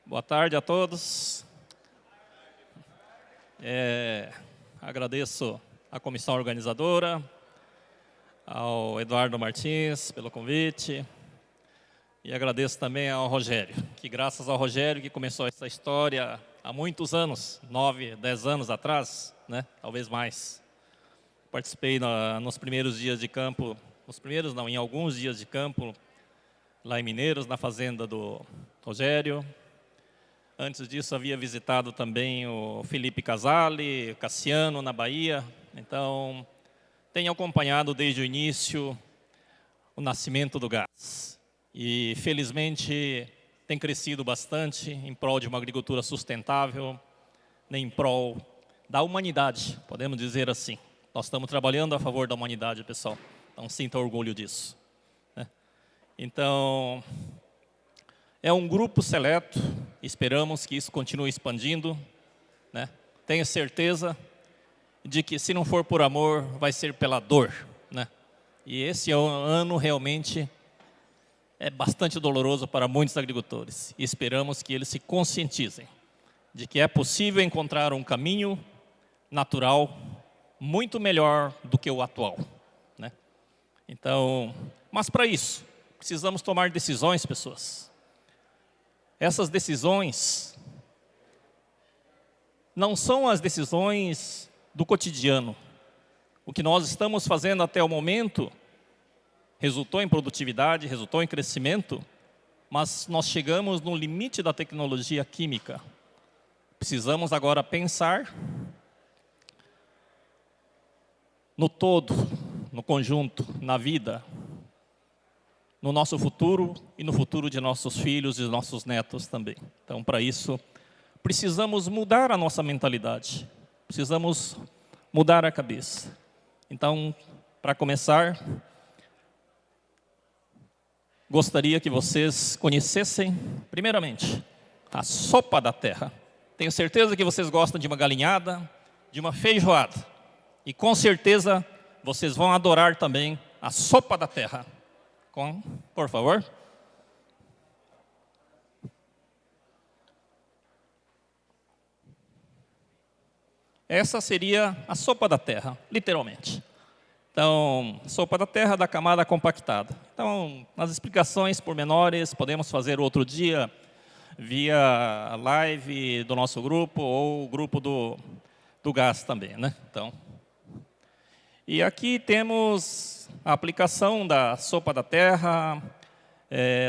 Boa tarde a todos. Agradeço à comissão organizadora, ao Eduardo Martins pelo convite e agradeço também ao Rogério, que graças ao Rogério que começou essa história há muitos anos, 9, 10 anos atrás, né? Talvez mais. Participei nos primeiros dias de campo, em alguns dias de campo, lá em Mineiros, na fazenda do Rogério. Antes disso, havia visitado também o Felipe Casale, o Cassiano, na Bahia. Então, tenho acompanhado desde o início o nascimento do gás. E, felizmente, tem crescido bastante em prol de uma agricultura sustentável, em prol da humanidade, podemos dizer assim. Nós estamos trabalhando a favor da humanidade, pessoal. Então, sinta orgulho disso. Então, é um grupo seleto, esperamos que isso continue expandindo, né? Tenho certeza de que se não for por amor, vai ser pela dor, né? E esse ano realmente é bastante doloroso para muitos agricultores. E esperamos que eles se conscientizem de que é possível encontrar um caminho natural muito melhor do que o atual, né? Então, mas para isso, precisamos tomar decisões, pessoas. Essas decisões não são as decisões do cotidiano. O que nós estamos fazendo até o momento resultou em produtividade, resultou em crescimento, mas nós chegamos no limite da tecnologia química. Precisamos agora pensar no todo, no conjunto, na vida, no nosso futuro e no futuro de nossos filhos e nossos netos também. Então, para isso, precisamos mudar a nossa mentalidade. Precisamos mudar a cabeça. Então, para começar, gostaria que vocês conhecessem, primeiramente, a sopa da terra. Tenho certeza que vocês gostam de uma galinhada, de uma feijoada. E, com certeza, vocês vão adorar também a sopa da terra. Por favor. Essa seria a sopa da terra, literalmente. Então, sopa da terra da camada compactada. Então, as explicações pormenores podemos fazer outro dia via live do nosso grupo ou o grupo do gás também, né? Então, e aqui temos a aplicação da sopa da terra,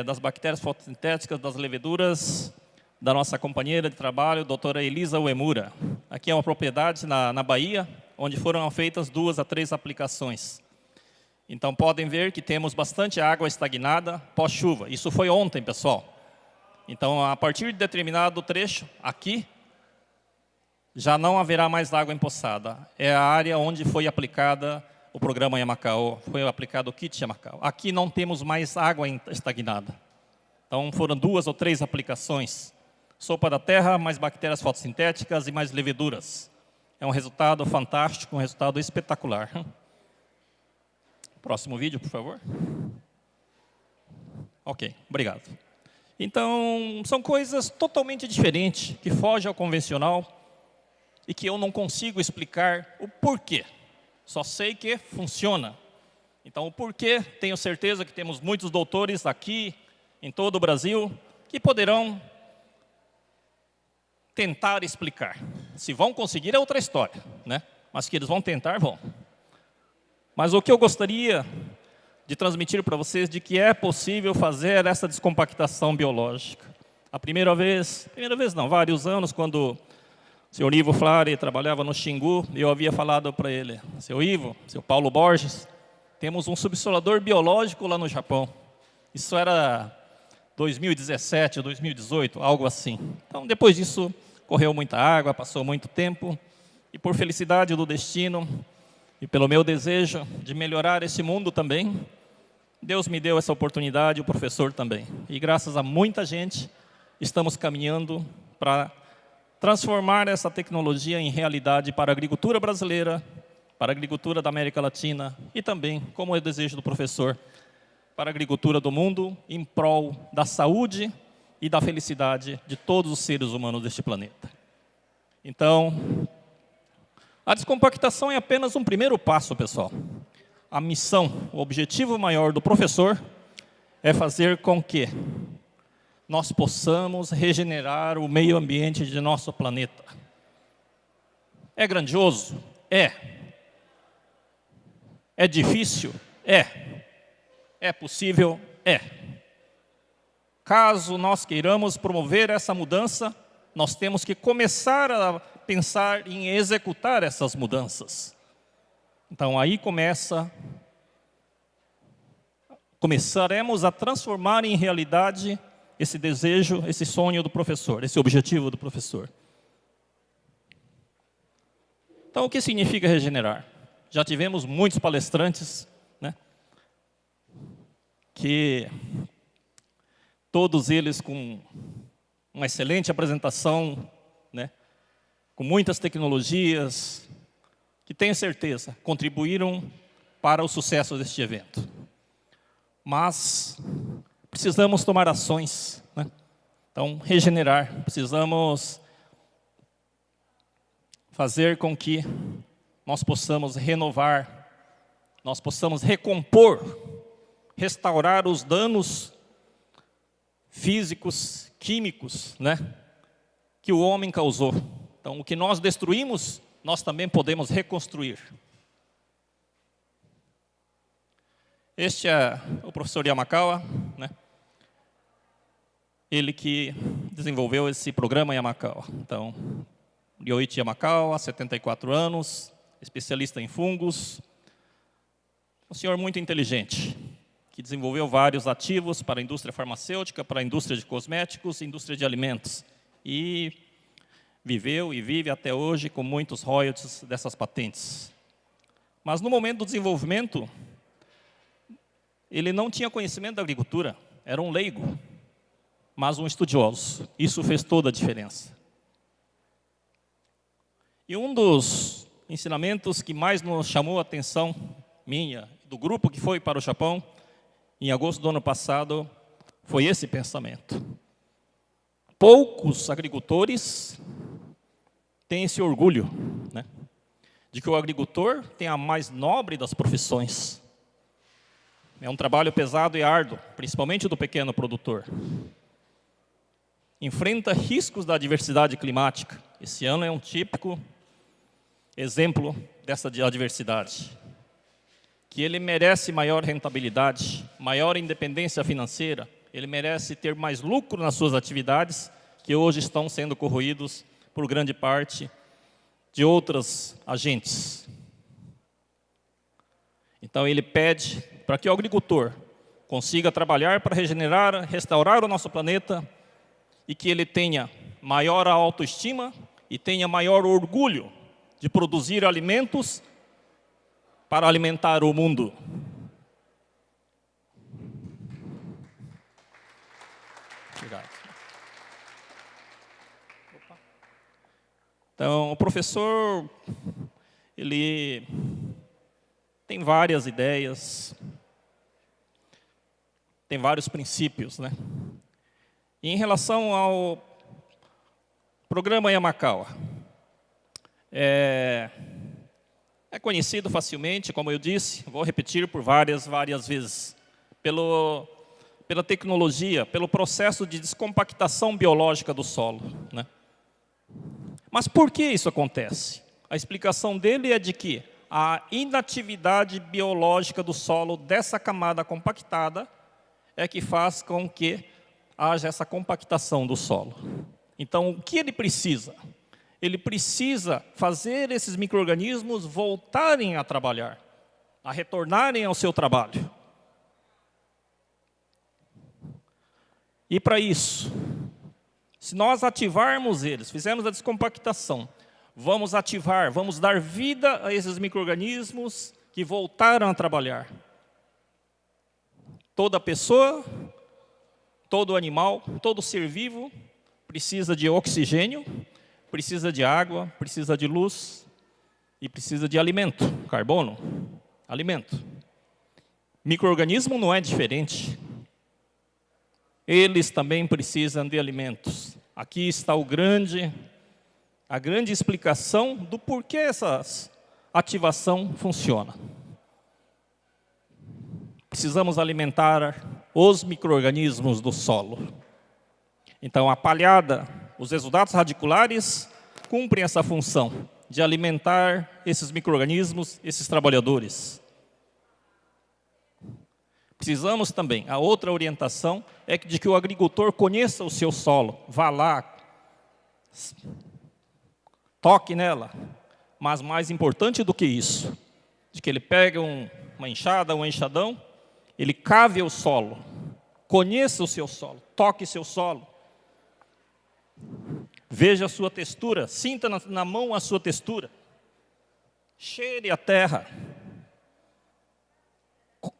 das bactérias fotossintéticas, das leveduras, da nossa companheira de trabalho, doutora Elisa Uemura. Aqui é uma propriedade na Bahia, onde foram feitas 2 a 3 aplicações. Então, podem ver que temos bastante água estagnada pós-chuva. Isso foi ontem, pessoal. Então, a partir de determinado trecho, aqui, já não haverá mais água empoçada. É a área onde foi aplicada o programa Yamacao, foi aplicado o kit Yamacao. Aqui não temos mais água estagnada. Então, foram 2 ou 3 aplicações. Sopa da terra, mais bactérias fotossintéticas e mais leveduras. É um resultado fantástico, um resultado espetacular. Próximo vídeo, por favor. Ok, obrigado. Então, são coisas totalmente diferentes, que fogem ao convencional e que eu não consigo explicar o porquê. Só sei que funciona. Então, o porquê, tenho certeza que temos muitos doutores aqui, em todo o Brasil, que poderão tentar explicar. Se vão conseguir é outra história, né? Mas que eles vão tentar, vão. Mas o que eu gostaria de transmitir para vocês de que é possível fazer essa descompactação biológica. A primeira vez não, vários anos, quando o senhor Ivo Flari trabalhava no Xingu, eu havia falado para ele, seu Ivo, seu Paulo Borges, temos um subsolador biológico lá no Japão. Isso era 2017, 2018, algo assim. Então, depois disso, correu muita água, passou muito tempo, e por felicidade do destino, e pelo meu desejo de melhorar esse mundo também, Deus me deu essa oportunidade, o professor também. E graças a muita gente, estamos caminhando para transformar essa tecnologia em realidade para a agricultura brasileira, para a agricultura da América Latina, e também, como é o desejo do professor, para a agricultura do mundo em prol da saúde e da felicidade de todos os seres humanos deste planeta. Então, a descompactação é apenas um primeiro passo, pessoal. A missão, o objetivo maior do professor é fazer com que nós possamos regenerar o meio ambiente de nosso planeta. É grandioso? É. É difícil? É. É possível? É. Caso nós queiramos promover essa mudança, nós temos que começar a pensar em executar essas mudanças. Então aí começaremos a transformar em realidade esse desejo, esse sonho do professor, esse objetivo do professor. Então, o que significa regenerar? Já tivemos muitos palestrantes, né, que todos eles com uma excelente apresentação, né, com muitas tecnologias, que tenho certeza contribuíram para o sucesso deste evento. Mas precisamos tomar ações, né? Então, regenerar, precisamos fazer com que nós possamos renovar, nós possamos recompor, restaurar os danos físicos, químicos, né, que o homem causou. Então, o que nós destruímos, nós também podemos reconstruir. Este é o professor Yamakawa, né? Ele que desenvolveu esse programa Yamakawa. Então, Ryoichi Yamakawa, 74 anos, especialista em fungos, um senhor muito inteligente, que desenvolveu vários ativos para a indústria farmacêutica, para a indústria de cosméticos, indústria de alimentos. E viveu e vive até hoje com muitos royalties dessas patentes. Mas no momento do desenvolvimento, ele não tinha conhecimento da agricultura, era um leigo, mas um estudioso. Isso fez toda a diferença. E um dos ensinamentos que mais nos chamou a atenção, minha, do grupo que foi para o Japão, em agosto do ano passado, foi esse pensamento. Poucos agricultores têm esse orgulho, né, de que o agricultor tem a mais nobre das profissões. É um trabalho pesado e árduo, principalmente do pequeno produtor. Enfrenta riscos da adversidade climática. Esse ano é um típico exemplo dessa adversidade. Que ele merece maior rentabilidade, maior independência financeira, ele merece ter mais lucro nas suas atividades, que hoje estão sendo corroídos por grande parte de outros agentes. Então ele pede para que o agricultor consiga trabalhar para regenerar, restaurar o nosso planeta e que ele tenha maior autoestima e tenha maior orgulho de produzir alimentos para alimentar o mundo. Obrigado. Então, o professor, ele tem várias ideias, tem vários princípios, né? E em relação ao programa Yamakawa, é conhecido facilmente, como eu disse, vou repetir por várias vezes, pela tecnologia, pelo processo de descompactação biológica do solo, né? Mas por que isso acontece? A explicação dele é de que a inatividade biológica do solo dessa camada compactada é que faz com que haja essa compactação do solo. Então, o que ele precisa? Ele precisa fazer esses micro-organismos voltarem a trabalhar, a retornarem ao seu trabalho. E para isso, se nós ativarmos eles, fizermos a descompactação, vamos ativar, vamos dar vida a esses micro-organismos que voltaram a trabalhar. Toda pessoa, todo animal, todo ser vivo precisa de oxigênio, precisa de água, precisa de luz e precisa de alimento, carbono, alimento. Micro-organismo não é diferente. Eles também precisam de alimentos. Aqui está a grande explicação do porquê essa ativação funciona. Precisamos alimentar os micro-organismos do solo. Então, a palhada, os exudatos radiculares cumprem essa função de alimentar esses micro-organismos, esses trabalhadores. Precisamos também, a outra orientação é de que o agricultor conheça o seu solo, vá lá, toque nela, mas mais importante do que isso, de que ele pegue uma enxada, um enxadão, ele cave o solo, conheça o seu solo, toque seu solo, veja a sua textura, sinta na mão a sua textura, cheire a terra,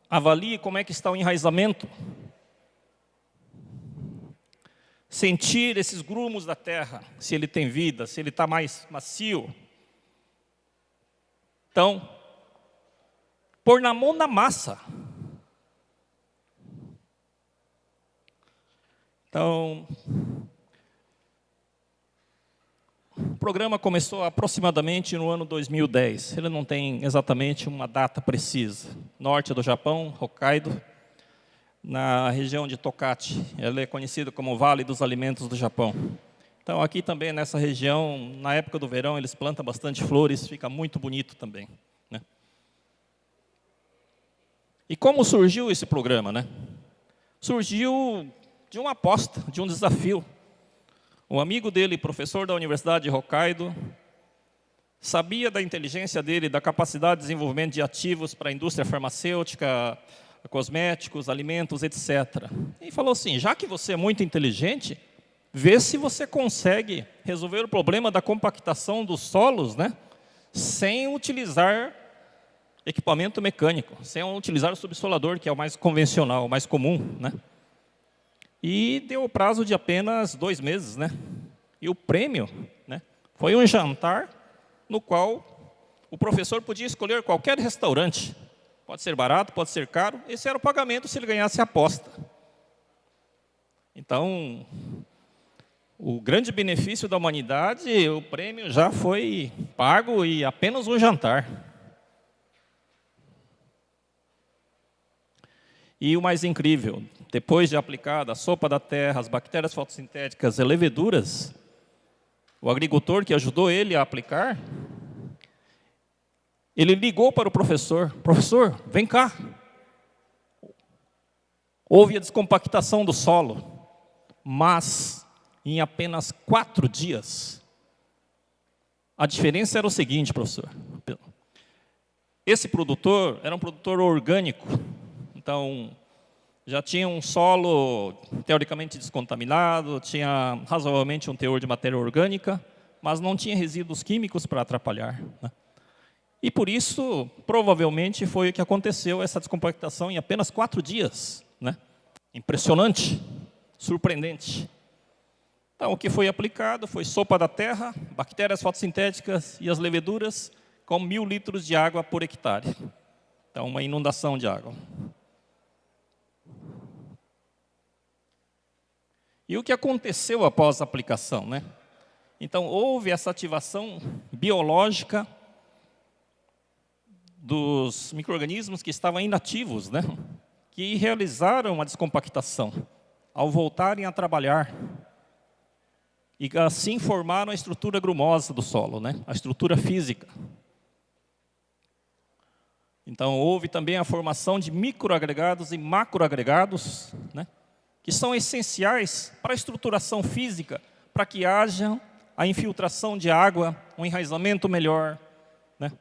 avalie como é que está o enraizamento, sentir esses grumos da terra, se ele tem vida, se ele está mais macio. Então, pôr na mão na massa. Então, o programa começou aproximadamente no ano 2010. Ele não tem exatamente uma data precisa. Norte do Japão, Hokkaido, na região de Tokachi. Ela é conhecida como Vale dos Alimentos do Japão. Então, aqui também nessa região, na época do verão, eles plantam bastante flores, fica muito bonito também, né? E como surgiu esse programa, né? Surgiu de uma aposta, de um desafio. Um amigo dele, professor da Universidade de Hokkaido, sabia da inteligência dele, da capacidade de desenvolvimento de ativos para a indústria farmacêutica, cosméticos, alimentos, etc. E falou assim, já que você é muito inteligente, vê se você consegue resolver o problema da compactação dos solos, né, sem utilizar equipamento mecânico, sem utilizar o subsolador, que é o mais convencional, o mais comum, né? E deu o prazo de apenas 2 meses, né? E o prêmio, né, foi um jantar no qual o professor podia escolher qualquer restaurante. Pode ser barato, pode ser caro. Esse era o pagamento se ele ganhasse a aposta. Então, o grande benefício da humanidade, o prêmio já foi pago e apenas um jantar. E o mais incrível, depois de aplicada a sopa da terra, as bactérias fotossintéticas e leveduras, o agricultor que ajudou ele a aplicar, ele ligou para o professor, professor, vem cá. Houve a descompactação do solo, mas em apenas 4 dias. A diferença era o seguinte, professor. Esse produtor era um produtor orgânico, então já tinha um solo teoricamente descontaminado, tinha razoavelmente um teor de matéria orgânica, mas não tinha resíduos químicos para atrapalhar, né? E por isso, provavelmente, foi o que aconteceu, essa descompactação em apenas 4 dias, né? Impressionante, surpreendente. Então, o que foi aplicado foi sopa da terra, bactérias fotossintéticas e as leveduras, com 1.000 litros de água por hectare. Então, uma inundação de água. E o que aconteceu após a aplicação, né? Então, houve essa ativação biológica dos micro-organismos que estavam inativos, né? Que realizaram a descompactação ao voltarem a trabalhar. E assim formaram a estrutura grumosa do solo, né? A estrutura física. Então, houve também a formação de microagregados e macroagregados, né? Que são essenciais para a estruturação física, para que haja a infiltração de água, um enraizamento melhor, né?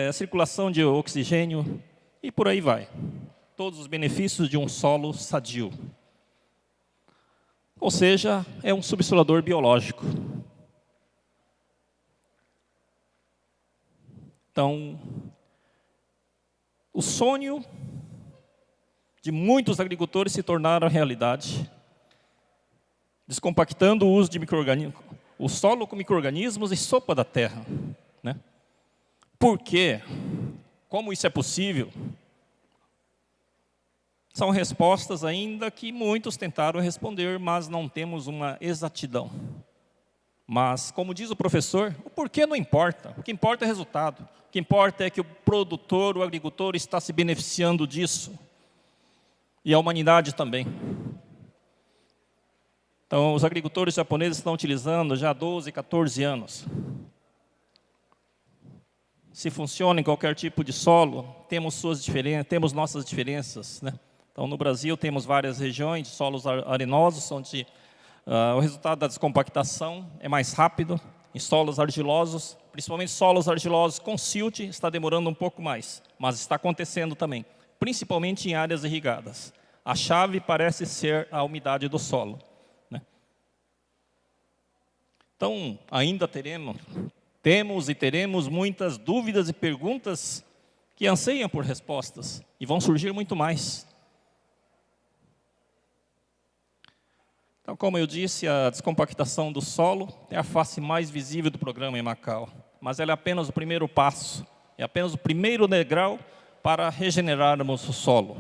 A circulação de oxigênio e por aí vai. Todos os benefícios de um solo sadio. Ou seja, é um subsolador biológico. Então, o sonho de muitos agricultores se tornaram realidade, descompactando o uso de micro-organismos, o solo com micro-organismos e sopa da terra, né? Por quê? Como isso é possível? São respostas ainda que muitos tentaram responder, mas não temos uma exatidão. Mas, como diz o professor, o porquê não importa. O que importa é o resultado. O que importa é que o produtor, o agricultor está se beneficiando disso. E a humanidade também. Então, os agricultores japoneses estão utilizando já há 12, 14 anos. Se funciona em qualquer tipo de solo, temos nossas diferenças, né? Então, no Brasil, temos várias regiões de solos arenosos, onde o resultado da descompactação é mais rápido. Em solos argilosos, principalmente solos argilosos com silt, está demorando um pouco mais, mas está acontecendo também, principalmente em áreas irrigadas. A chave parece ser a umidade do solo, né? Então, ainda temos e teremos muitas dúvidas e perguntas que anseiam por respostas, e vão surgir muito mais. Então, como eu disse, a descompactação do solo é a face mais visível do programa em Macau, mas ela é apenas o primeiro passo, é apenas o primeiro degrau para regenerarmos o solo.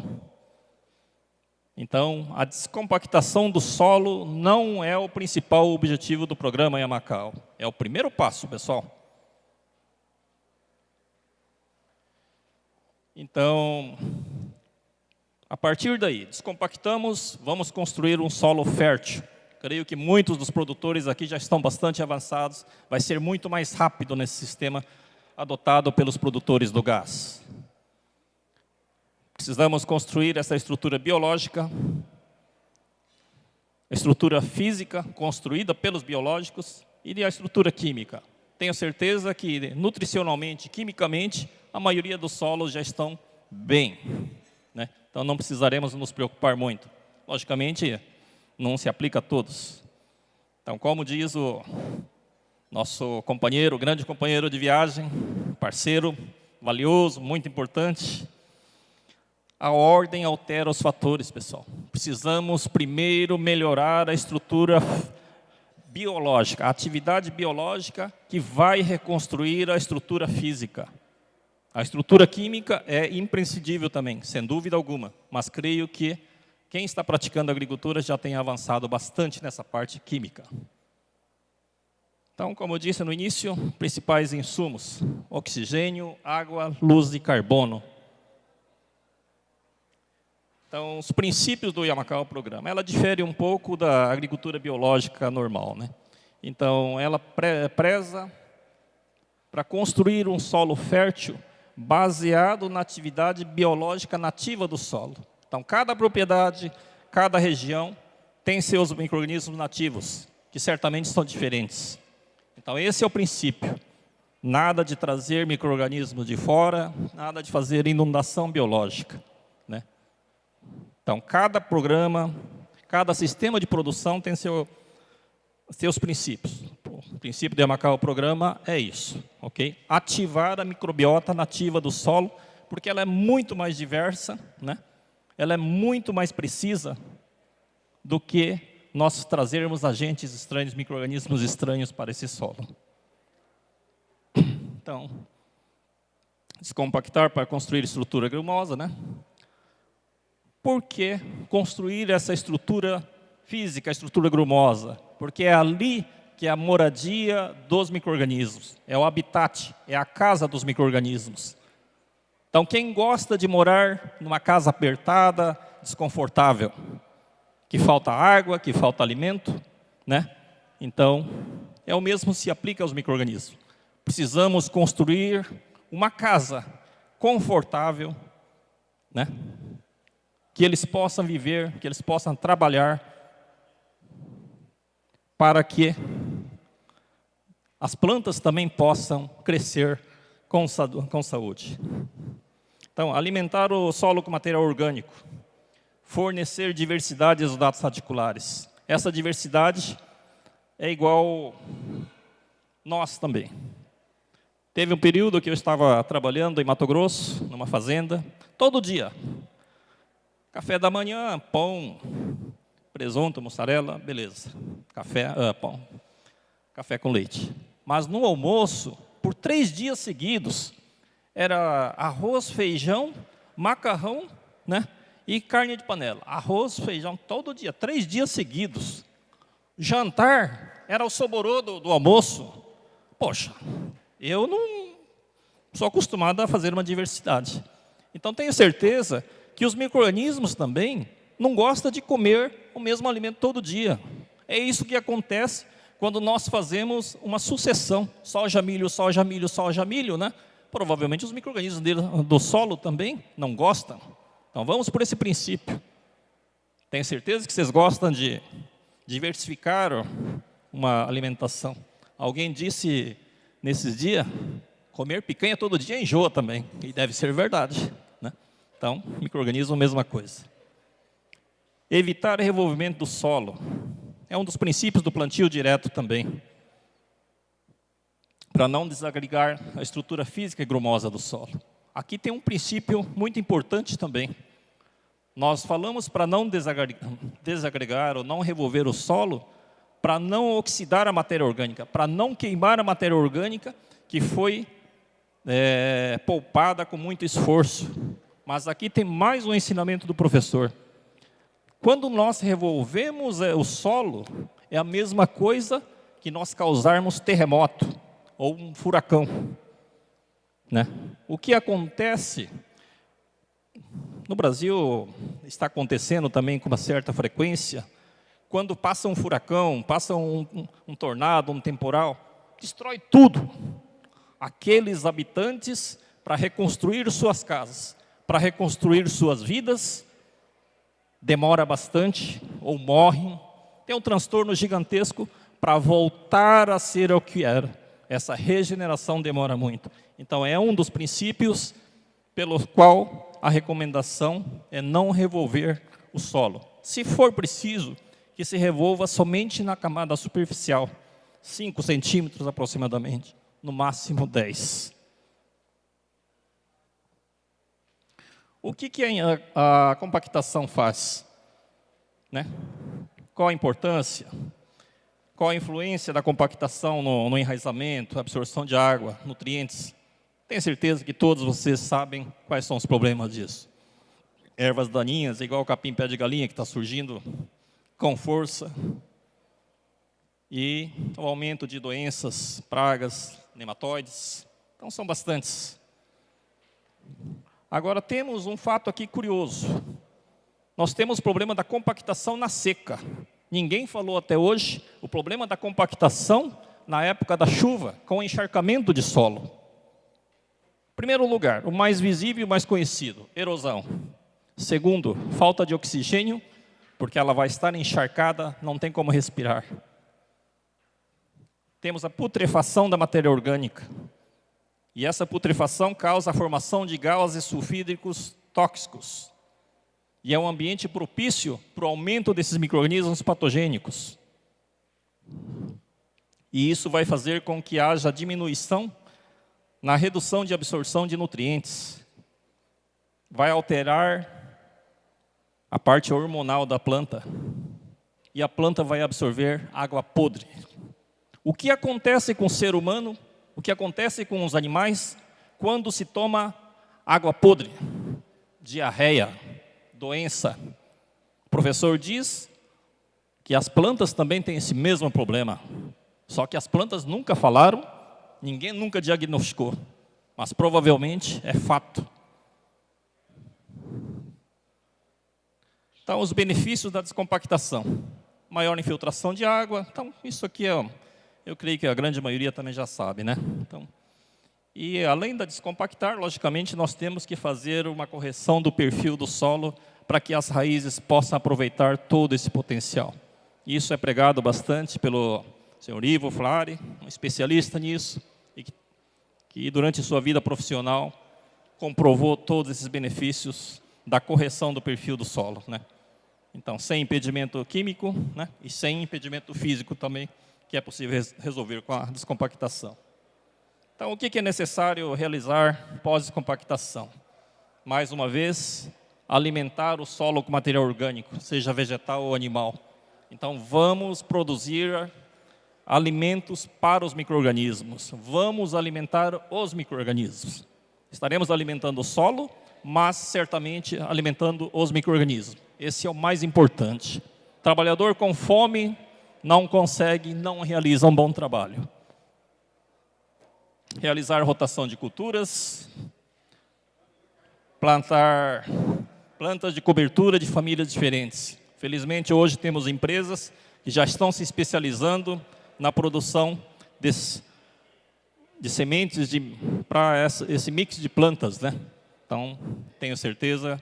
Então, a descompactação do solo não é o principal objetivo do programa em Macau, é o primeiro passo, pessoal. Então, a partir daí, descompactamos, vamos construir um solo fértil. Creio que muitos dos produtores aqui já estão bastante avançados. Vai ser muito mais rápido nesse sistema adotado pelos produtores do gás. Precisamos construir essa estrutura biológica, a estrutura física construída pelos biológicos e a estrutura química. Tenho certeza que nutricionalmente, quimicamente, a maioria dos solos já estão bem, né? Então, não precisaremos nos preocupar muito. Logicamente, não se aplica a todos. Então, como diz o nosso companheiro, grande companheiro de viagem, parceiro, valioso, muito importante, a ordem altera os fatores, pessoal. Precisamos primeiro melhorar a estrutura biológica, a atividade biológica que vai reconstruir a estrutura física. A estrutura química é imprescindível também, sem dúvida alguma, mas creio que quem está praticando agricultura já tem avançado bastante nessa parte química. Então, como eu disse no início, principais insumos: oxigênio, água, luz e carbono. Então, os princípios do Yamakawa Programa, ela difere um pouco da agricultura biológica normal, né? Então, ela preza para construir um solo fértil baseado na atividade biológica nativa do solo. Então, cada propriedade, cada região tem seus micro-organismos nativos, que certamente são diferentes. Então, esse é o princípio. Nada de trazer micro-organismos de fora, nada de fazer inundação biológica, né? Então, cada programa, cada sistema de produção tem seus princípios. O princípio do Yamakawa Programa é isso, ok? Ativar a microbiota nativa do solo, porque ela é muito mais diversa, né? Ela é muito mais precisa do que nós trazermos agentes estranhos, micro-organismos estranhos para esse solo. Então, descompactar para construir estrutura grumosa, né? Por que construir essa estrutura física, a estrutura grumosa? Porque é ali que é a moradia dos micro-organismos, é o habitat, é a casa dos micro-organismos. Então, quem gosta de morar numa casa apertada, desconfortável, que falta água, que falta alimento, né? Então, é o mesmo se aplica aos micro-organismos. Precisamos construir uma casa confortável, né? Que eles possam viver, que eles possam trabalhar, para que as plantas também possam crescer com saúde. Então, alimentar o solo com material orgânico, fornecer diversidade aos dados radiculares. Essa diversidade é igual nós também. Teve um período que eu estava trabalhando em Mato Grosso, numa fazenda, todo dia. Café da manhã, pão, presunto, mussarela, beleza. Pão, café com leite. Mas no almoço, por 3 dias seguidos, era arroz, feijão, macarrão, né? E carne de panela, arroz, feijão, todo dia, 3 dias seguidos. Jantar era o soborô do almoço. Poxa, eu não sou acostumado a fazer uma diversidade. Então, tenho certeza que os micro-organismos também não gostam de comer o mesmo alimento todo dia. É isso que acontece quando nós fazemos uma sucessão, soja, milho, soja, milho, soja, milho, né? Provavelmente os micro-organismos do solo também não gostam. Então, vamos por esse princípio. Tenho certeza que vocês gostam de diversificar uma alimentação. Alguém disse nesses dias, comer picanha todo dia enjoa também, e deve ser verdade, né? Então, micro-organismo, mesma coisa. Evitar o revolvimento do solo é um dos princípios do plantio direto também, para não desagregar a estrutura física e grumosa do solo. Aqui tem um princípio muito importante também. Nós falamos para não desagregar ou não revolver o solo, para não oxidar a matéria orgânica, para não queimar a matéria orgânica que foi poupada com muito esforço. Mas aqui tem mais um ensinamento do professor. Quando nós revolvemos o solo, é a mesma coisa que nós causarmos terremoto ou um furacão, né? O que acontece no Brasil, está acontecendo também com uma certa frequência, quando passa um furacão, passa um tornado, um temporal, destrói tudo. Aqueles habitantes, para reconstruir suas casas, para reconstruir suas vidas, demora bastante, ou morrem, tem um transtorno gigantesco para voltar a ser o que era. Essa regeneração demora muito. Então, é um dos princípios pelo qual a recomendação é não revolver o solo. Se for preciso, que se revolva somente na camada superficial, 5 centímetros aproximadamente, no máximo 10. O que a compactação faz? Né? Qual a importância? Qual a influência da compactação no enraizamento, absorção de água, nutrientes? Tenho certeza que todos vocês sabem quais são os problemas disso. Ervas daninhas, igual o capim-pé de galinha que está surgindo com força. E o aumento de doenças, pragas, nematóides. Então, são bastantes. Agora, temos um fato aqui curioso. Nós temos o problema da compactação na seca. Ninguém falou até hoje o problema da compactação na época da chuva, com o encharcamento de solo. Primeiro lugar, o mais visível e o mais conhecido, erosão. Segundo, falta de oxigênio, porque ela vai estar encharcada, não tem como respirar. Temos a putrefação da matéria orgânica. E essa putrefação causa a formação de gases sulfídricos tóxicos. E é um ambiente propício para o aumento desses micro-organismos patogênicos. E isso vai fazer com que haja diminuição na redução de absorção de nutrientes. Vai alterar a parte hormonal da planta. E a planta vai absorver água podre. O que acontece com o ser humano, o que acontece com os animais, quando se toma água podre? Diarreia, doença. O professor diz que as plantas também têm esse mesmo problema. Só que as plantas nunca falaram, ninguém nunca diagnosticou. Mas provavelmente é fato. Então, os benefícios da descompactação. Maior infiltração de água. Então, isso aqui eu creio que a grande maioria também já sabe, né? Então, e além da descompactar, logicamente, nós temos que fazer uma correção do perfil do solo para que as raízes possam aproveitar todo esse potencial. Isso é pregado bastante pelo senhor Ivo Flari, um especialista nisso, e que durante sua vida profissional comprovou todos esses benefícios da correção do perfil do solo, né? Então, sem impedimento químico, né? E sem impedimento físico também, que é possível resolver com a descompactação. Então, o que é necessário realizar pós-descompactação? Mais uma vez, alimentar o solo com material orgânico, seja vegetal ou animal. Então, vamos produzir alimentos para os micro-organismos. Vamos alimentar os micro-organismos. Estaremos alimentando o solo mas certamente alimentando os micro-organismos. Esse é o mais importante. Trabalhador com fome não consegue, não realiza um bom trabalho. Realizar rotação de culturas, plantar plantas de cobertura de famílias diferentes. Felizmente, hoje temos empresas que já estão se especializando na produção de sementes para esse mix de plantas, né? Então, tenho certeza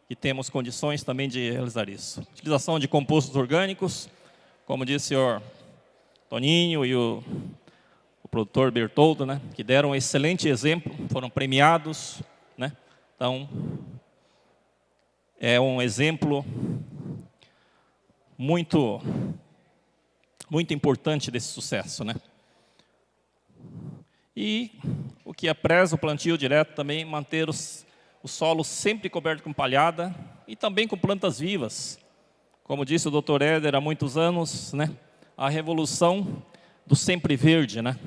que temos condições também de realizar isso. Utilização de compostos orgânicos, como disse o senhor Toninho e o produtor Bertoldo, né, que deram um excelente exemplo, foram premiados, né? Então, é um exemplo muito importante desse sucesso, né? E o que apresa o plantio direto também, manter o solo sempre coberto com palhada e também com plantas vivas. Como disse o Dr. Éder há muitos anos, né, a revolução do sempre verde, né?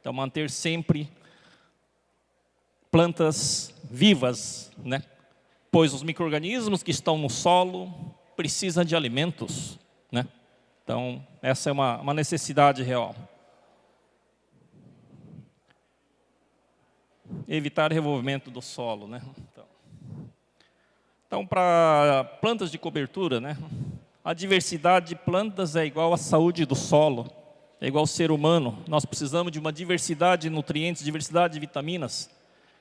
Então, manter sempre plantas vivas, né? Pois os micro-organismos que estão no solo precisam de alimentos, né? Então, essa é uma necessidade real. Evitar revolvimento do solo, né? Então, para plantas de cobertura, né? A diversidade de plantas é igual à saúde do solo, é igual ao ser humano. Nós precisamos de uma diversidade de nutrientes, diversidade de vitaminas.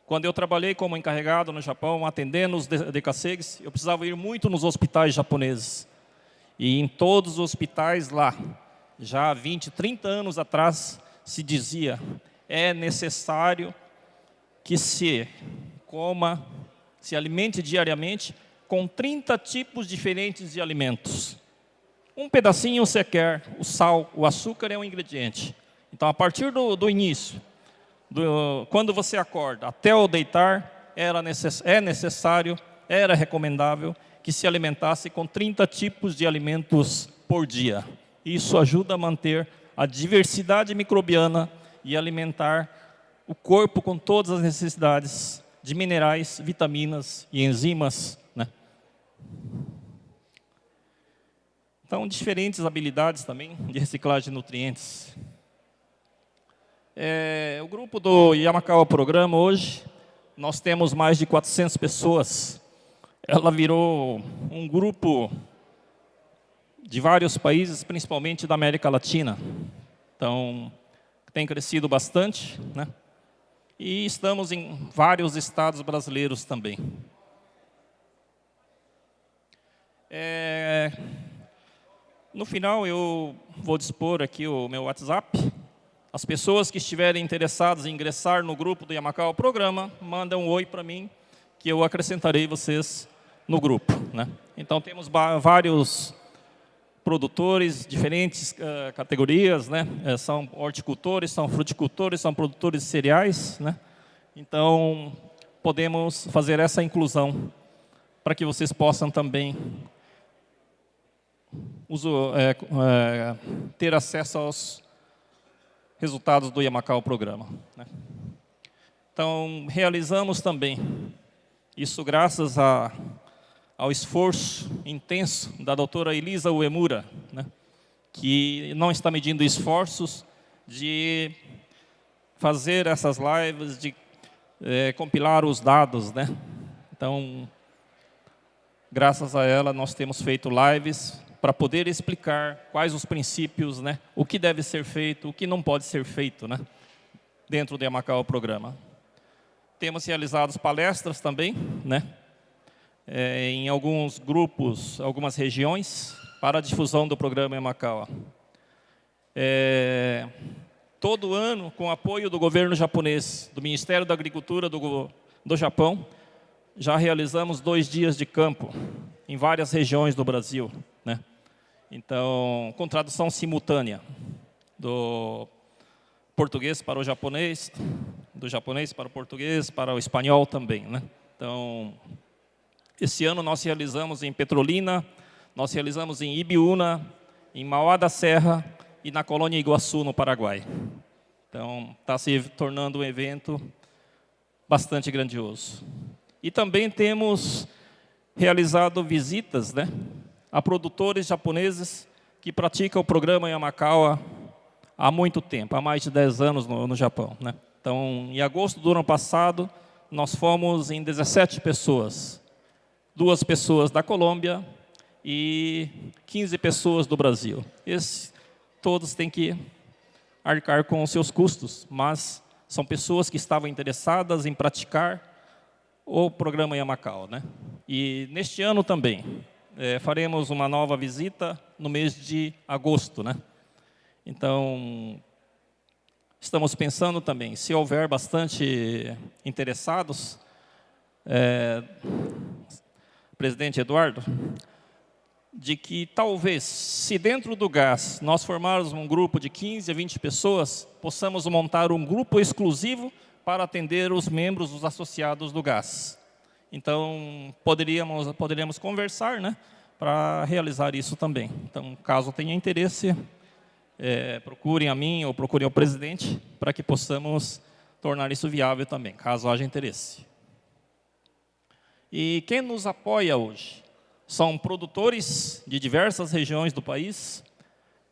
Quando eu trabalhei como encarregado no Japão, atendendo os decacegues, eu precisava ir muito nos hospitais japoneses. E em todos os hospitais lá, já há 20, 30 anos atrás, se dizia, é necessário que se alimente diariamente com 30 tipos diferentes de alimentos. Um pedacinho você quer, o sal, o açúcar é um ingrediente. Então, a partir do início, quando você acorda até o deitar, é necessário, era recomendável que se alimentasse com 30 tipos de alimentos por dia. Isso ajuda a manter a diversidade microbiana e alimentar o corpo com todas as necessidades de minerais, vitaminas e enzimas, né? Então, diferentes habilidades também de reciclagem de nutrientes. O grupo do Yamakawa Programa hoje, nós temos mais de 400 pessoas. Ela virou um grupo de vários países, principalmente da América Latina. Então, tem crescido bastante, né? E estamos em vários estados brasileiros também. No final, eu vou dispor aqui o meu WhatsApp. As pessoas que estiverem interessadas em ingressar no grupo do Yamakawa Programa, mandam um oi para mim, que eu acrescentarei vocês no grupo, né? Então, temos vários produtores, diferentes categorias, né? São horticultores, são fruticultores, são produtores de cereais, né? Então, podemos fazer essa inclusão para que vocês possam também ter acesso aos resultados do Yamakawa Programa, né? Então, realizamos também isso graças ao esforço intenso da doutora Elisa Uemura, né, que não está medindo esforços de fazer essas lives, de compilar os dados, né? Então, graças a ela, nós temos feito lives para poder explicar quais os princípios, né, o que deve ser feito, o que não pode ser feito, né, dentro do Yamakawa Programa. Temos realizado palestras também, né, em alguns grupos, algumas regiões, para a difusão do programa Yamakawa. Todo ano, com apoio do governo japonês, do Ministério da Agricultura do Japão, já realizamos 2 dias de campo em várias regiões do Brasil, né? Então, com tradução simultânea, do português para o japonês, do japonês para o português, para o espanhol também, né? Então, esse ano nós realizamos em Petrolina, nós realizamos em Ibiúna, em Mauá da Serra e na Colônia Iguaçu, no Paraguai. Então, está se tornando um evento bastante grandioso. E também temos realizado visitas, né, a produtores japoneses que praticam o programa Yamakawa há muito tempo, há mais de 10 anos no Japão, né? Então, em agosto do ano passado, nós fomos em 17 pessoas. 2 pessoas da Colômbia e 15 pessoas do Brasil. Todos têm que arcar com os seus custos, mas são pessoas que estavam interessadas em praticar o programa Yamakawa, né? E neste ano também, faremos uma nova visita no mês de agosto, né? Então, estamos pensando também, se houver bastante interessados, presidente Eduardo, de que talvez, se dentro do GAS nós formarmos um grupo de 15 a 20 pessoas, possamos montar um grupo exclusivo para atender os membros, os associados do GAS. Então, poderíamos conversar, né, para realizar isso também. Então, caso tenha interesse, procurem a mim ou procurem ao presidente para que possamos tornar isso viável também, caso haja interesse. E quem nos apoia hoje? São produtores de diversas regiões do país,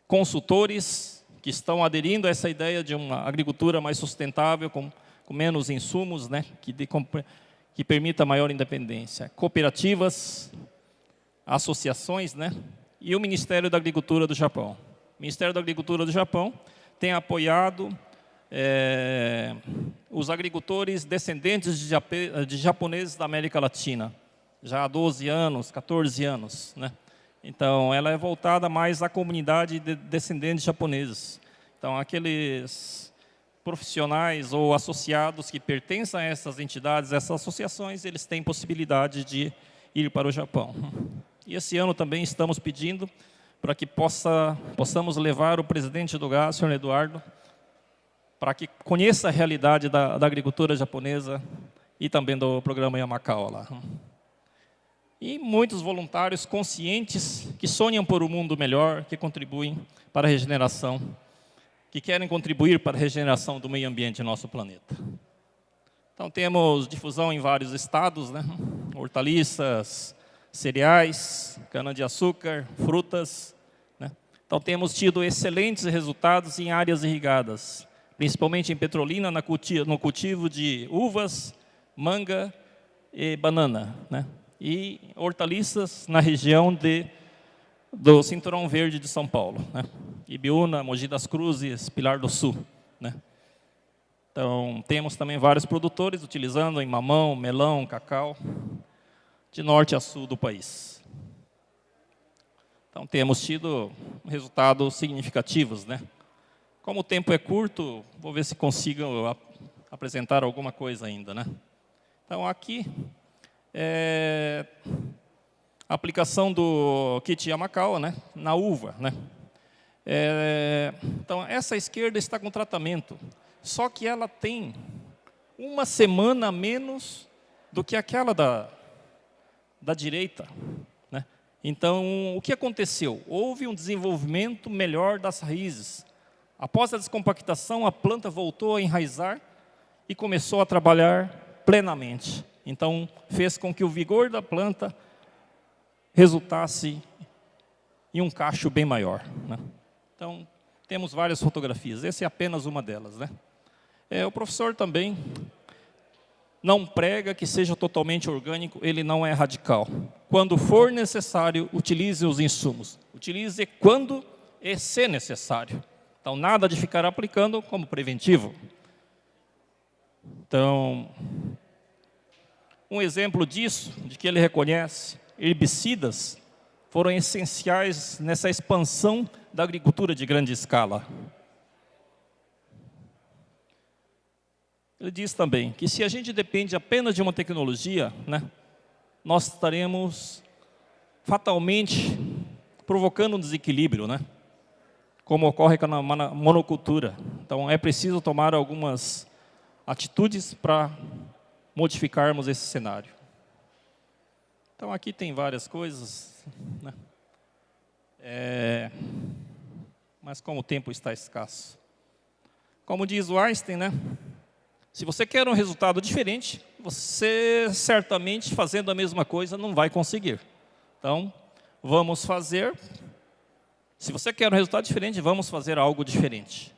consultores que estão aderindo a essa ideia de uma agricultura mais sustentável, com menos insumos, né, que permita maior independência. Cooperativas, associações, né, e o Ministério da Agricultura do Japão. O Ministério da Agricultura do Japão tem apoiado os agricultores descendentes de japoneses da América Latina, já há 12 anos, 14 anos, né? Então, ela é voltada mais à comunidade de descendentes japoneses. Então, aqueles profissionais ou associados que pertencem a essas entidades, essas associações, eles têm possibilidade de ir para o Japão. E esse ano também estamos pedindo para que possamos levar o presidente do GAS, senhor Eduardo, para que conheça a realidade da agricultura japonesa e também do programa Yamakawa lá. E muitos voluntários conscientes que sonham por um mundo melhor, que contribuem para a regeneração, que querem contribuir para a regeneração do meio ambiente do nosso planeta. Então, temos difusão em vários estados, né? Hortaliças, cereais, cana-de-açúcar, frutas, né? Então, temos tido excelentes resultados em áreas irrigadas, principalmente em Petrolina, no cultivo de uvas, manga e banana, né? E hortaliças na região do Cinturão Verde de São Paulo, né? Ibiúna, Mogi das Cruzes, Pilar do Sul, né? Então, temos também vários produtores utilizando em mamão, melão, cacau, de norte a sul do país. Então, temos tido resultados significativos, né? Como o tempo é curto, vou ver se consigo apresentar alguma coisa ainda, né? Então, aqui a aplicação do kit Yamakawa, né, na uva, né? Então, essa esquerda está com tratamento, só que ela tem uma semana a menos do que aquela da direita, né? Então, o que aconteceu? Houve um desenvolvimento melhor das raízes. Após a descompactação, a planta voltou a enraizar e começou a trabalhar plenamente. Então, fez com que o vigor da planta resultasse em um cacho bem maior, né? Então, temos várias fotografias. Essa é apenas uma delas, né? O professor também não prega que seja totalmente orgânico, ele não é radical. Quando for necessário, utilize os insumos. Utilize quando e se necessário. Então, nada de ficar aplicando como preventivo. Então, um exemplo disso, de que ele reconhece, herbicidas foram essenciais nessa expansão da agricultura de grande escala. Ele diz também que se a gente depende apenas de uma tecnologia, né, nós estaremos fatalmente provocando um desequilíbrio, né, como ocorre com a monocultura. Então, é preciso tomar algumas atitudes para modificarmos esse cenário. Então, aqui tem várias coisas, né? Mas como o tempo está escasso. Como diz o Einstein, né? Se você quer um resultado diferente, você certamente fazendo a mesma coisa não vai conseguir. Então, vamos fazer. Se você quer um resultado diferente, vamos fazer algo diferente.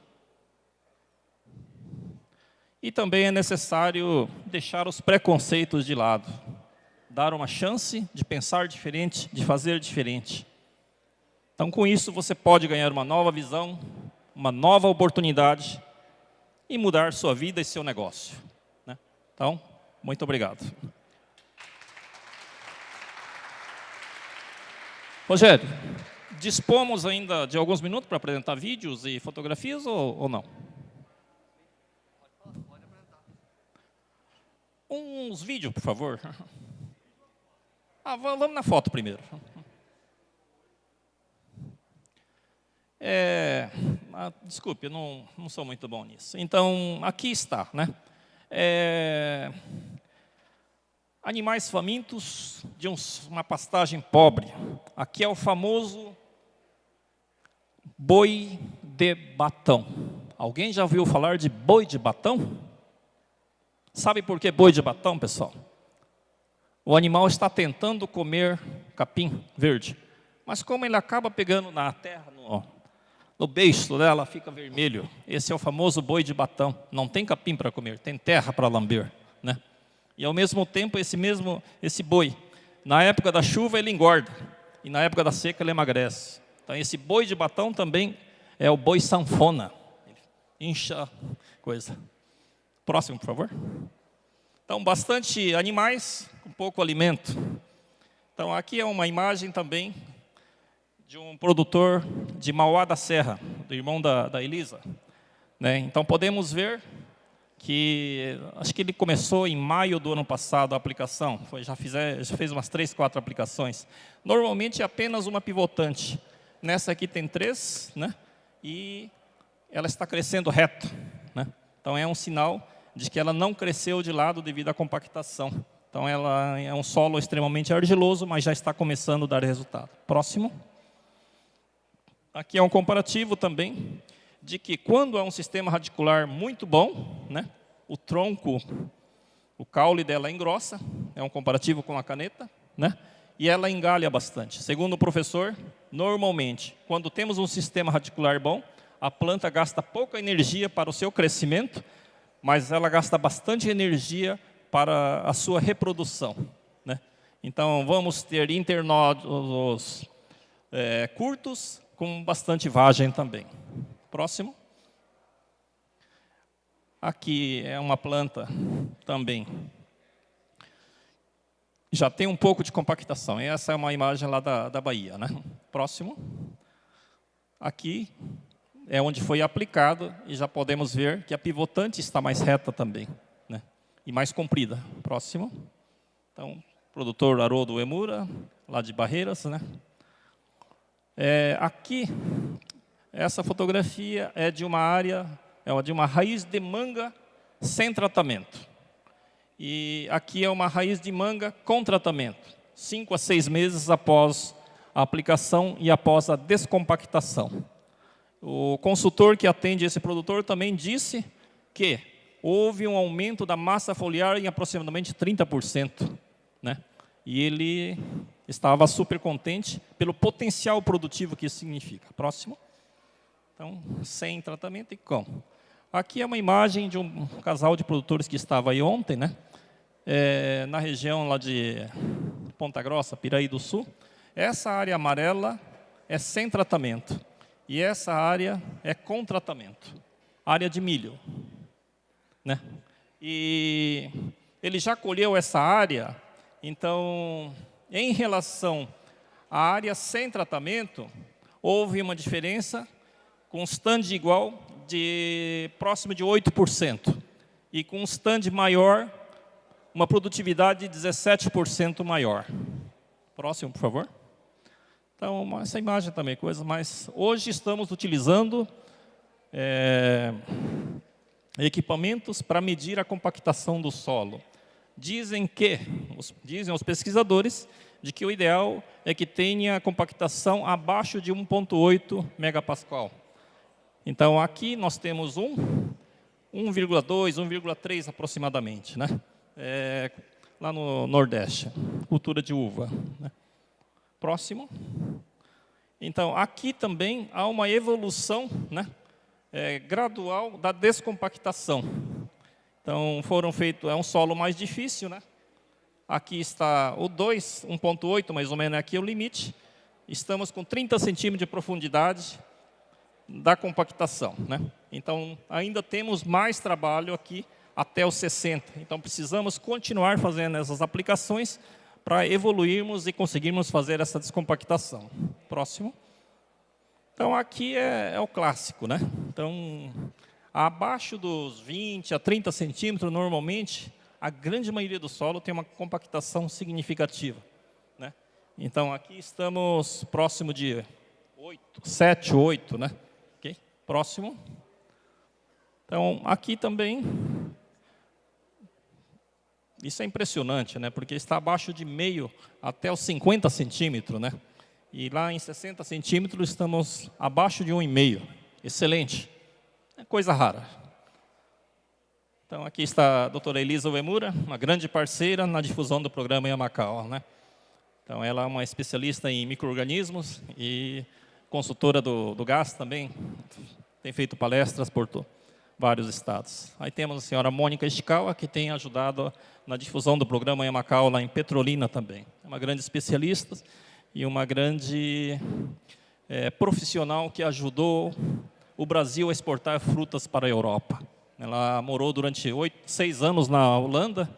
E também é necessário deixar os preconceitos de lado. Dar uma chance de pensar diferente, de fazer diferente. Então, com isso, você pode ganhar uma nova visão, uma nova oportunidade e mudar sua vida e seu negócio, né? Então, muito obrigado. Rogério, dispomos ainda de alguns minutos para apresentar vídeos e fotografias ou não? Uns vídeos, por favor. Vamos na foto primeiro. Desculpe, eu não sou muito bom nisso. Então, aqui está, né? Animais famintos de uma pastagem pobre. Aqui é o famoso boi de batão. Alguém já ouviu falar de boi de batão? Sabe por que boi de batão, pessoal? O animal está tentando comer capim verde, mas como ele acaba pegando na terra, no beiço dela, fica vermelho. Esse é o famoso boi de batão. Não tem capim para comer, tem terra para lamber, né? E ao mesmo tempo, esse boi, na época da chuva ele engorda, e na época da seca ele emagrece. Então esse boi de batão também é o boi sanfona. Ele incha coisa. Próximo, por favor. Então, bastante animais, com pouco alimento. Então, aqui é uma imagem também de um produtor de Mauá da Serra, do irmão da Elisa, né? Então, podemos ver que, acho que ele começou em maio do ano passado a aplicação, já fez umas 3, 4 aplicações. Normalmente é apenas uma pivotante. Nessa aqui tem 3, né? E ela está crescendo reto, né? Então, é um sinal de que ela não cresceu de lado devido à compactação. Então, ela é um solo extremamente argiloso, mas já está começando a dar resultado. Próximo. Aqui é um comparativo também de que quando é um sistema radicular muito bom, né, o tronco, o caule dela engrossa, é um comparativo com a caneta, né, e ela engalha bastante. Segundo o professor, normalmente, quando temos um sistema radicular bom, a planta gasta pouca energia para o seu crescimento, mas ela gasta bastante energia para a sua reprodução, né? Então, vamos ter internódulos curtos, com bastante vagem também. Próximo. Aqui é uma planta também. Já tem um pouco de compactação. Essa é uma imagem lá da Bahia, né? Próximo. Aqui é onde foi aplicado e já podemos ver que a pivotante está mais reta também, né? E mais comprida. Próximo. Então, produtor Haroldo Emura, lá de Barreiras, né? Aqui, essa fotografia é de uma área, de uma raiz de manga sem tratamento. E aqui é uma raiz de manga com tratamento, 5 a 6 meses após a aplicação e após a descompactação. O consultor que atende esse produtor também disse que houve um aumento da massa foliar em aproximadamente 30%, né? E ele estava super contente pelo potencial produtivo que isso significa. Próximo. Então, sem tratamento e com. Aqui é uma imagem de um casal de produtores que estava aí ontem, né? Na região lá de Ponta Grossa, Piraí do Sul. Essa área amarela é sem tratamento. E essa área é com tratamento. Área de milho, né? E ele já colheu essa área, então, em relação à área sem tratamento, houve uma diferença com um stand igual de próximo de 8%. E com um stand maior, uma produtividade de 17% maior. Próximo, por favor. Então, essa imagem também é coisa, mas hoje estamos utilizando equipamentos para medir a compactação do solo. Dizem os pesquisadores de que o ideal é que tenha compactação abaixo de 1,8 megapascal. Então, aqui nós temos 1,2, 1,3 aproximadamente, né? Lá no Nordeste, cultura de uva, né? Próximo. Então, aqui também há uma evolução, né, gradual da descompactação. Então, é um solo mais difícil, né? Aqui está o 2, 1,8, mais ou menos aqui é o limite. Estamos com 30 centímetros de profundidade da compactação, né? Então, ainda temos mais trabalho aqui até os 60. Então, precisamos continuar fazendo essas aplicações para evoluirmos e conseguirmos fazer essa descompactação. Próximo. Então, aqui é o clássico, né? Então, abaixo dos 20 a 30 centímetros, normalmente, a grande maioria do solo tem uma compactação significativa, né? Então, aqui estamos próximo de 7, 8, né? Okay? Próximo. Então, aqui também, isso é impressionante, né? Porque está abaixo de meio até os 50 centímetros, né? E lá em 60 centímetros estamos abaixo de 1,5. Excelente. É coisa rara. Então, aqui está a doutora Elisa Uemura, uma grande parceira na difusão do programa Yamakawa, né? Então, ela é uma especialista em micro-organismos e consultora do gás também. Tem feito palestras por vários estados. Aí temos a senhora Mônica Ishikawa, que tem ajudado na difusão do programa Yamakawa lá em Petrolina também. É uma grande especialista e uma grande profissional que ajudou o Brasil a exportar frutas para a Europa. Ela morou durante 6 anos na Holanda,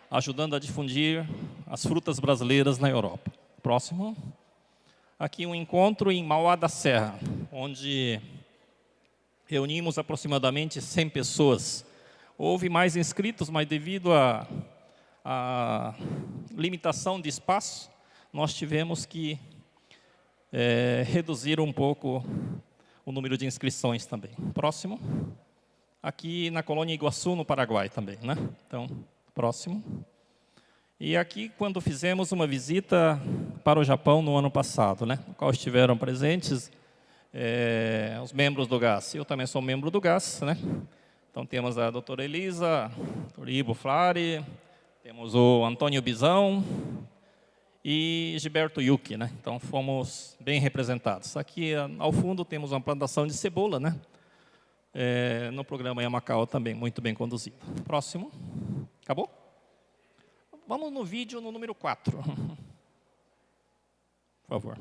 ajudando a difundir as frutas brasileiras na Europa. Próximo. Aqui um encontro em Mauá da Serra, onde reunimos aproximadamente 100 pessoas. Houve mais inscritos, mas devido à limitação de espaço, nós tivemos que reduzir um pouco o número de inscrições também. Próximo. Aqui na colônia Iguaçu, no Paraguai também, né? Então, próximo. E aqui, quando fizemos uma visita para o Japão no ano passado, né? No qual estiveram presentes os membros do GAS. Eu também sou membro do GAS, né? Então, temos a doutora Elisa, o Ivo Flari, temos o Antônio Bizão e Gilberto Yuki, né? Então, fomos bem representados. Aqui, ao fundo, temos uma plantação de cebola, né? No programa Yamakawa também, muito bem conduzido. Próximo. Acabou? Vamos no vídeo no número 4. Por favor.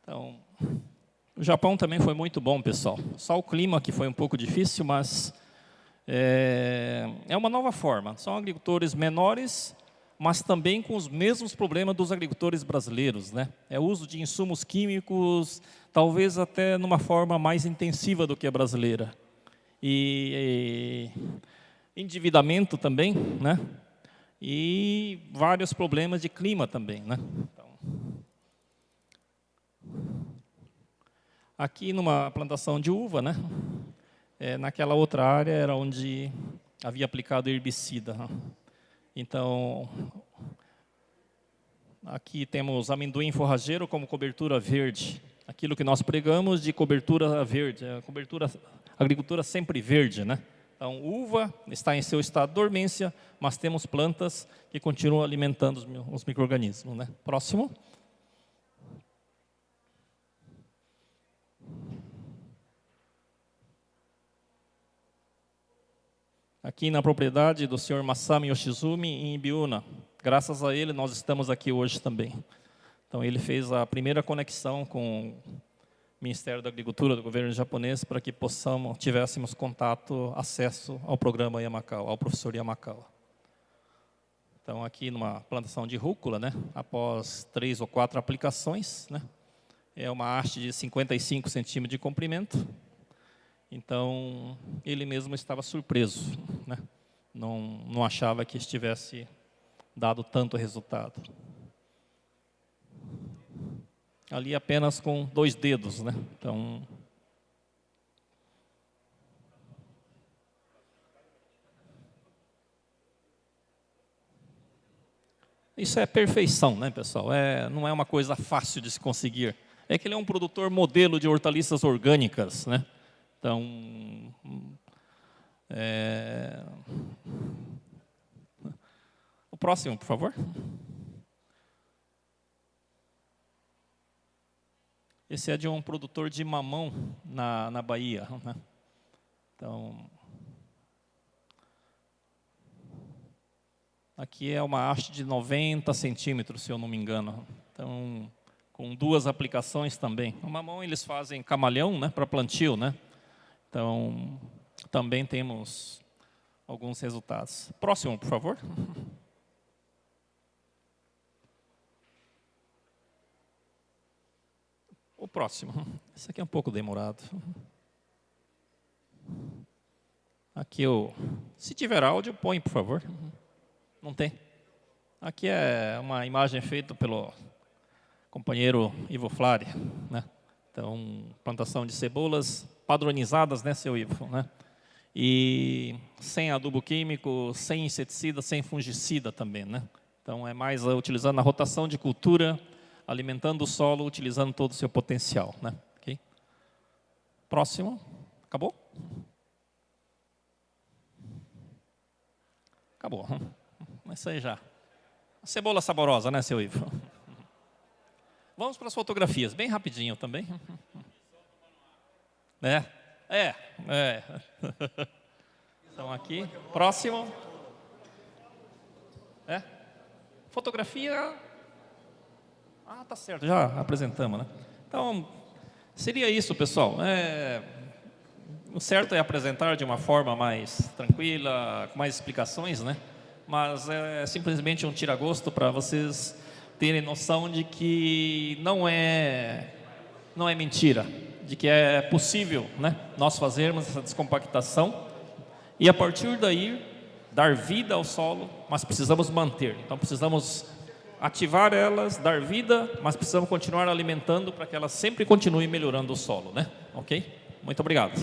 Então, o Japão também foi muito bom, pessoal. Só o clima que foi um pouco difícil, mas é uma nova forma. São agricultores menores, mas também com os mesmos problemas dos agricultores brasileiros, né? É o uso de insumos químicos, talvez até numa forma mais intensiva do que a brasileira. E endividamento também, né? E vários problemas de clima também, né? Então, aqui numa plantação de uva, né? Naquela outra área era onde havia aplicado herbicida, né? Então, aqui temos amendoim forrageiro como cobertura verde. Aquilo que nós pregamos de cobertura verde, agricultura sempre verde, né? Então, uva está em seu estado de dormência, mas temos plantas que continuam alimentando os micro-organismos, né? Próximo. Aqui na propriedade do senhor Masami Yoshizumi, em Ibiúna. Graças a ele, nós estamos aqui hoje também. Então, ele fez a primeira conexão com o Ministério da Agricultura do governo japonês para que tivéssemos contato, acesso ao programa Yamakawa, ao professor Yamakawa. Então, aqui numa plantação de rúcula, né, após 3 ou 4 aplicações, né, é uma haste de 55 centímetros de comprimento. Então, ele mesmo estava surpreso, né? Não achava que estivesse dado tanto resultado. Ali apenas com 2 dedos, né? Então, isso é perfeição, né, pessoal? Não é uma coisa fácil de se conseguir. É que ele é um produtor modelo de hortaliças orgânicas, né? Então, o próximo, por favor. Esse é de um produtor de mamão na Bahia, né? Então, aqui é uma haste de 90 centímetros, se eu não me engano. Então, com 2 aplicações também. O mamão eles fazem camalhão, né, para plantio, né? Então, também temos alguns resultados. Próximo, por favor. O próximo. Esse aqui é um pouco demorado. Aqui, se tiver áudio, põe, por favor. Não tem? Aqui é uma imagem feita pelo companheiro Ivo Flari, né? Então, plantação de cebolas padronizadas, né, seu Ivo, né? E sem adubo químico, sem inseticida, sem fungicida também, né? Então, é mais utilizando a rotação de cultura, alimentando o solo, utilizando todo o seu potencial, né? Okay? Próximo. Acabou? Acabou. Isso aí já. Cebola saborosa, né, seu Ivo? Vamos para as fotografias, bem rapidinho também. Então, aqui. Próximo. Fotografia. Ah, tá certo, já apresentamos, né? Então, seria isso, pessoal. O certo é apresentar de uma forma mais tranquila, com mais explicações, né? Mas é simplesmente um tira-gosto para vocês terem noção de que não é mentira, de que é possível, né, nós fazermos essa descompactação e a partir daí dar vida ao solo, mas precisamos manter. Então precisamos ativar elas, dar vida, mas precisamos continuar alimentando para que elas sempre continuem melhorando o solo, né? Ok? Muito obrigado.